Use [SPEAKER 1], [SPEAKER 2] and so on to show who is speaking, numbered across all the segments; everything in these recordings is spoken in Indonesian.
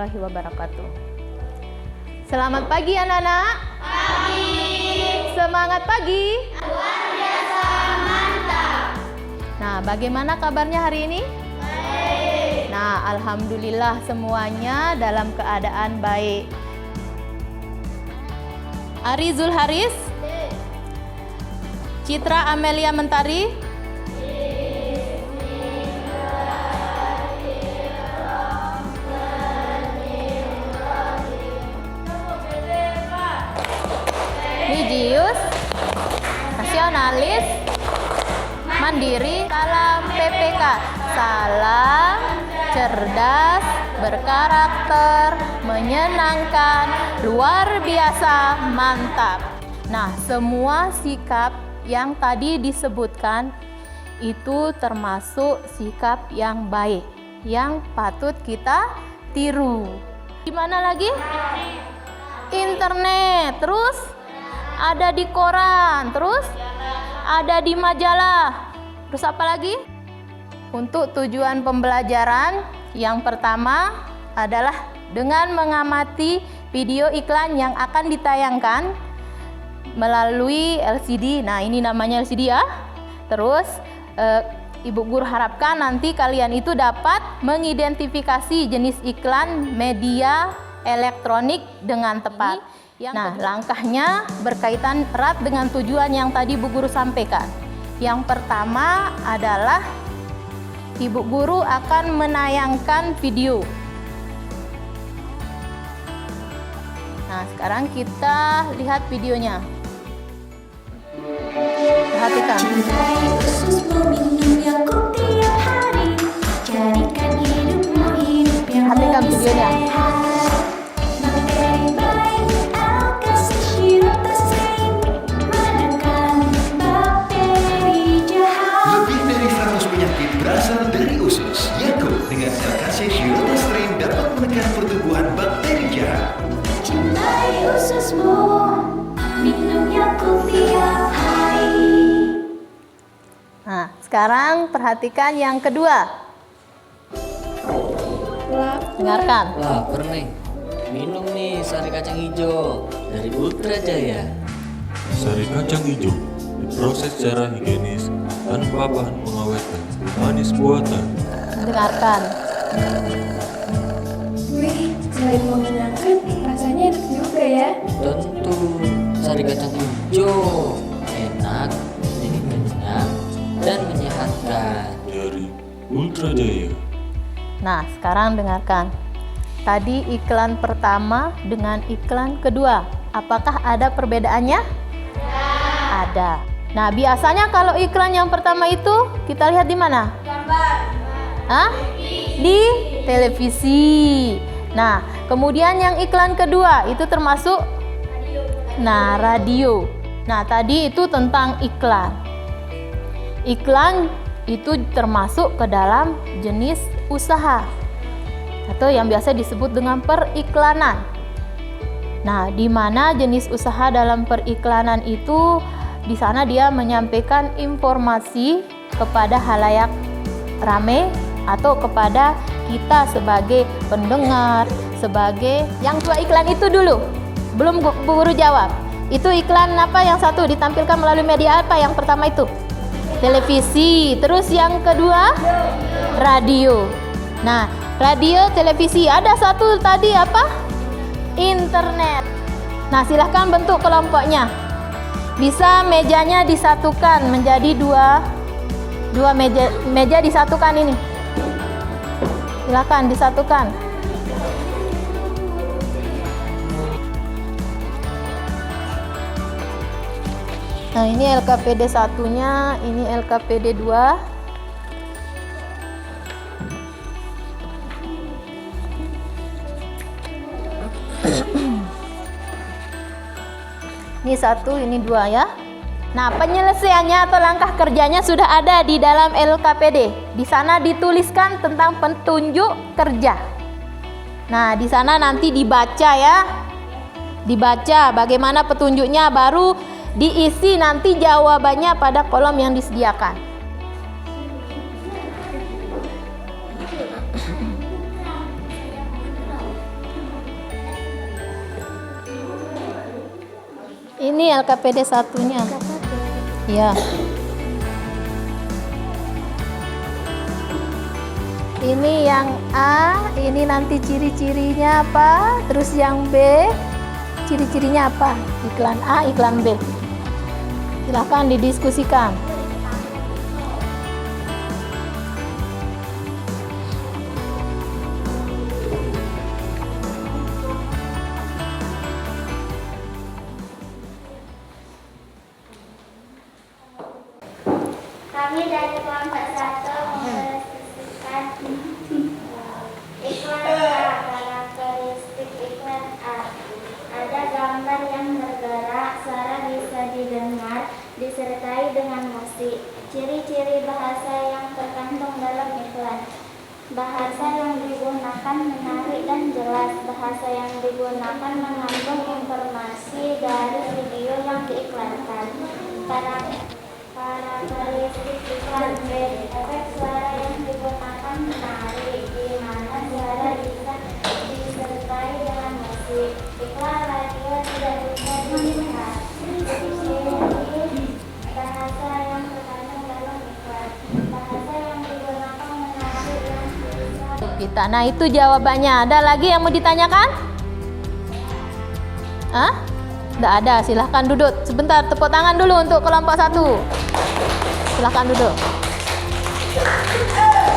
[SPEAKER 1] warahmatullahi wabarakatuh. Selamat pagi anak-anak. Pagi. Semangat pagi. Luar biasa mantap. Nah, bagaimana kabarnya hari ini? Baik. Nah, alhamdulillah semuanya dalam keadaan baik. Ari Zulharis? Citra Amelia Mentari? Religius, nasionalis, mandiri, salam PPK, salam cerdas, berkarakter, menyenangkan, luar biasa, mantap. Nah, semua sikap yang tadi disebutkan itu termasuk sikap yang baik, yang patut kita tiru. Gimana lagi? Internet, terus ada di koran, terus ada di majalah. Terus apa lagi? Untuk tujuan pembelajaran, yang pertama adalah dengan mengamati video iklan yang akan ditayangkan melalui LCD. Nah, ini namanya LCD ya. Terus Ibu Guru harapkan nanti kalian itu dapat mengidentifikasi jenis iklan media elektronik dengan tepat. Nah, langkahnya berkaitan erat dengan tujuan yang tadi Bu Guru sampaikan. Yang pertama adalah Ibu Guru akan menayangkan video. Nah, sekarang kita lihat videonya. Perhatikan. Perhatikan videonya.
[SPEAKER 2] Berasal dari usus, Yakult dengan Alkasia Shirotastream dapat menekan pertumbuhan bakteri jahat.
[SPEAKER 3] Cintai ususmu, minum Yakult tiap hari.
[SPEAKER 1] Nah, sekarang perhatikan yang kedua. Dengarkan.
[SPEAKER 4] Lapar nih, minum nih sari kacang hijau dari Ultra Jaya.
[SPEAKER 5] Sari kacang hijau diproses secara higienis tanpa bahan pengawet dan manis buatan.
[SPEAKER 1] Dengarkan.
[SPEAKER 3] Wih, selain menyenangkan, rasanya enak juga ya.
[SPEAKER 4] Tentu sari kacang hijau enak, jadi kenyang dan menyehatkan.
[SPEAKER 5] Dari Ultra Jaya.
[SPEAKER 1] Nah, sekarang dengarkan. Tadi iklan pertama dengan iklan kedua. Apakah ada perbedaannya? Ya. Ada. Nah, biasanya kalau iklan yang pertama itu kita lihat di mana? Gambar. Hah? Di televisi. Nah, kemudian yang iklan kedua itu termasuk radio. Nah, radio. Nah, tadi itu tentang iklan. Iklan itu termasuk ke dalam jenis usaha atau yang biasa disebut dengan periklanan. Nah, di mana jenis usaha dalam periklanan itu di sana dia menyampaikan informasi kepada halayak rame atau kepada kita sebagai pendengar, sebagai yang dua iklan itu dulu. Belum guru jawab. Itu iklan apa yang satu ditampilkan melalui media apa yang pertama itu? Televisi. Terus yang kedua? Radio. Nah, radio, televisi. Ada satu tadi apa? Internet. Nah, silahkan bentuk kelompoknya. Bisa mejanya disatukan menjadi dua meja disatukan ini. Silakan disatukan. Nah, ini LKPD satunya, ini LKPD 2. Ini satu, ini dua ya. Nah, penyelesaiannya atau langkah kerjanya sudah ada di dalam LKPD. Di sana dituliskan tentang petunjuk kerja. Nah, di sana nanti dibaca ya. Dibaca bagaimana petunjuknya, baru diisi nanti jawabannya pada kolom yang disediakan. ini LKPD satunya. Ya. Ini yang A, ini nanti ciri-cirinya apa? Terus yang B, ciri-cirinya apa? Iklan A, iklan B. Silakan didiskusikan.
[SPEAKER 6] Kami dari kelompok 1 mendiskusikan iklan A. Karakteristik iklan A. Ada gambar yang bergerak, suara bisa didengar, disertai dengan musik. Ciri-ciri bahasa yang terkandung dalam iklan. Bahasa yang digunakan menarik dan jelas. Bahasa yang digunakan mengandung informasi dari video yang diiklankan. Karakteristik iklan B. Efek suara yang digunakan menarik, di mana suara bisa disertai dengan musik. Iklan radio tidak bisa dilihat. Bahasa yang terkandung dalam iklan. Bahasa yang digunakan menarik dan bisa.
[SPEAKER 1] Kita. Nah, itu jawabannya. Ada lagi yang mau ditanyakan? Hah? Tidak ada. Silahkan duduk. Sebentar, tepuk tangan dulu untuk kelompok 1. Silahkan duduk.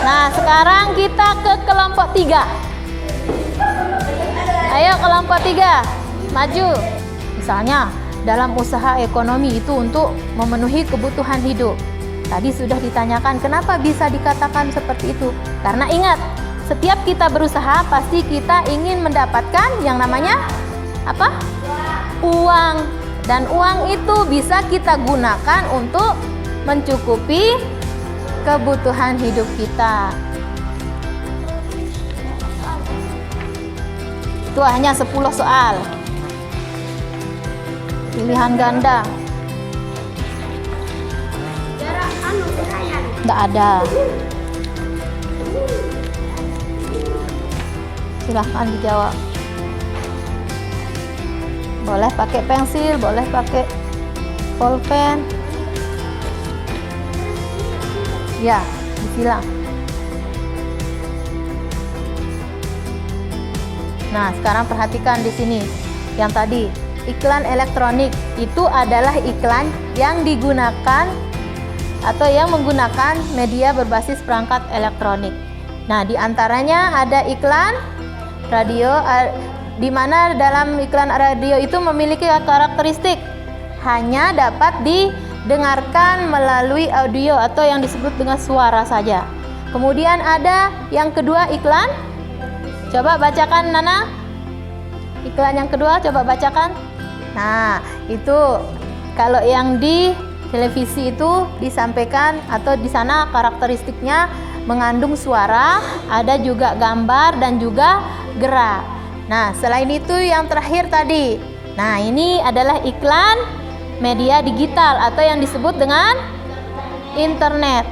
[SPEAKER 1] Nah, sekarang kita ke kelompok 3. Ayo kelompok 3, maju. Misalnya, dalam usaha ekonomi itu untuk memenuhi kebutuhan hidup. Tadi sudah ditanyakan kenapa bisa dikatakan seperti itu. Karena ingat, setiap kita berusaha pasti kita ingin mendapatkan yang namanya apa? Uang. Dan uang itu bisa kita gunakan untuk mencukupi kebutuhan hidup kita. Itu hanya 10 soal. Pilihan ganda. Tidak ada. Silahkan dijawab. Boleh pakai pensil, boleh pakai pulpen. Ya, disilang. Nah, sekarang perhatikan di sini. Yang tadi, iklan elektronik itu adalah iklan yang digunakan atau yang menggunakan media berbasis perangkat elektronik. Nah, di antaranya ada iklan radio, di mana dalam iklan radio itu memiliki karakteristik hanya dapat didengarkan melalui audio atau yang disebut dengan suara saja. Kemudian ada yang kedua iklan. Coba bacakan Nana. Iklan yang kedua coba bacakan. Nah, itu kalau yang di televisi itu disampaikan atau di sana karakteristiknya mengandung suara, ada juga gambar dan juga gerak. Nah, selain itu yang terakhir tadi. Nah, ini adalah iklan media digital atau yang disebut dengan internet.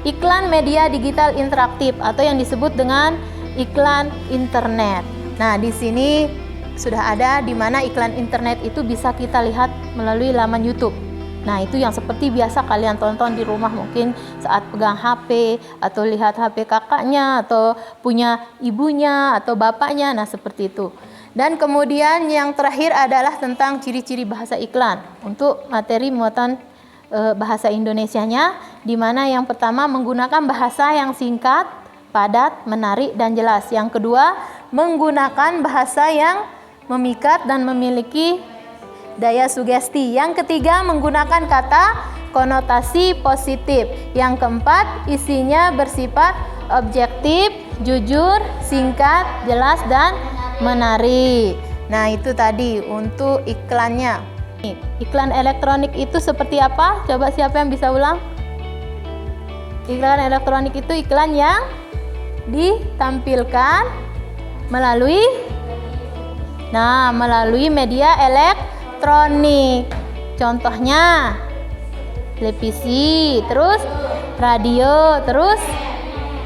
[SPEAKER 1] Iklan media digital interaktif atau yang disebut dengan iklan internet. Nah, di sini sudah ada di mana iklan internet itu bisa kita lihat melalui laman YouTube. Nah, itu yang seperti biasa kalian tonton di rumah mungkin saat pegang HP atau lihat HP kakaknya atau punya ibunya atau bapaknya. Nah, seperti itu. Dan kemudian yang terakhir adalah tentang ciri-ciri bahasa iklan untuk materi muatan bahasa Indonesianya, di mana yang pertama menggunakan bahasa yang singkat, padat, menarik dan jelas. Yang kedua, menggunakan bahasa yang memikat dan memiliki daya sugesti. Yang ketiga, menggunakan kata konotasi positif. Yang keempat, isinya bersifat objektif, jujur, singkat, jelas dan menarik. Nah, itu tadi untuk iklannya. Iklan elektronik itu seperti apa? Coba siapa yang bisa ulang? Iklan elektronik itu iklan yang ditampilkan melalui media elektronik. Contohnya televisi, terus radio, terus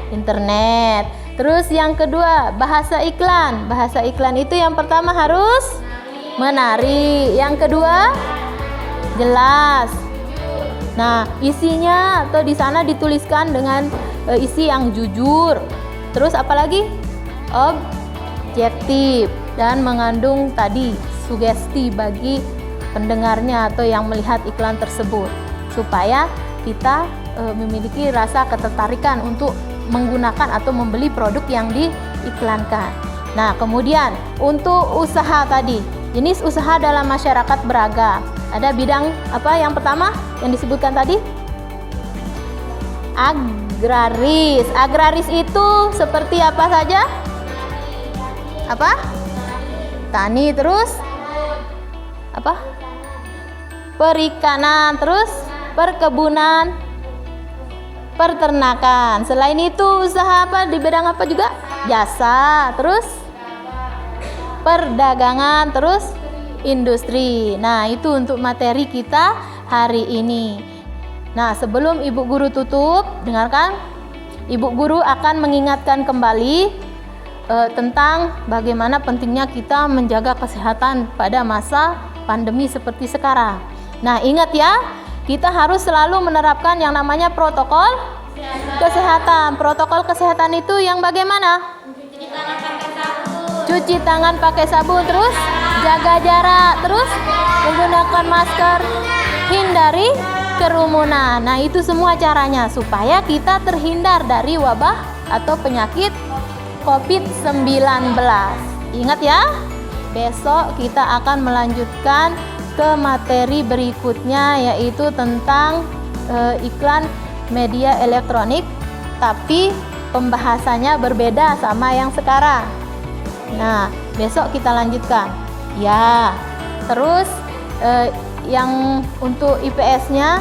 [SPEAKER 1] internet. Terus yang kedua, bahasa iklan. Bahasa iklan itu yang pertama harus menarik. Yang kedua, Jelas. Nah, isinya atau di sana dituliskan dengan isi yang jujur. Terus apalagi? Objektif dan mengandung tadi sugesti bagi pendengarnya atau yang melihat iklan tersebut, supaya kita memiliki rasa ketertarikan untuk menggunakan atau membeli produk yang diiklankan. Nah, kemudian untuk usaha tadi, jenis usaha dalam masyarakat beragam. Ada bidang apa yang pertama yang disebutkan tadi? Agraris. Agraris itu seperti apa saja? Apa? Tani, terus apa? Perikanan, terus perkebunan, peternakan. Selain itu usaha apa di bidang apa juga? Jasa, terus perdagangan, terus industri. Nah, itu untuk materi kita hari ini. Nah, sebelum Ibu Guru tutup, dengarkan. Ibu Guru akan mengingatkan kembali tentang bagaimana pentingnya kita menjaga kesehatan pada masa pandemi seperti sekarang. Nah, ingat ya, kita harus selalu menerapkan yang namanya protokol kesehatan. Protokol kesehatan itu yang bagaimana? Cuci tangan pakai sabun, terus jaga jarak, terus menggunakan masker, hindari kerumunan. Nah, itu semua caranya supaya kita terhindar dari wabah atau penyakit COVID-19. Ingat ya, besok kita akan melanjutkan ke materi berikutnya, yaitu tentang iklan media elektronik, tapi pembahasannya berbeda sama yang sekarang. Nah, besok kita lanjutkan. Ya, terus yang untuk IPS-nya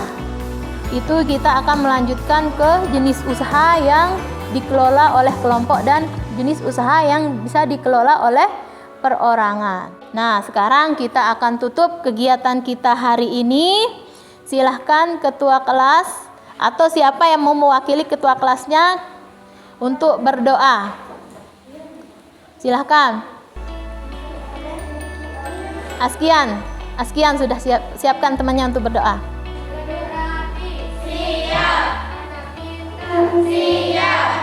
[SPEAKER 1] itu kita akan melanjutkan ke jenis usaha yang dikelola oleh kelompok dan jenis usaha yang bisa dikelola oleh perorangan. Nah, sekarang kita akan tutup kegiatan kita hari ini. Silahkan ketua kelas atau siapa yang mau mewakili ketua kelasnya untuk berdoa. Silahkan. Askian sudah siapkan temannya untuk berdoa. Siap.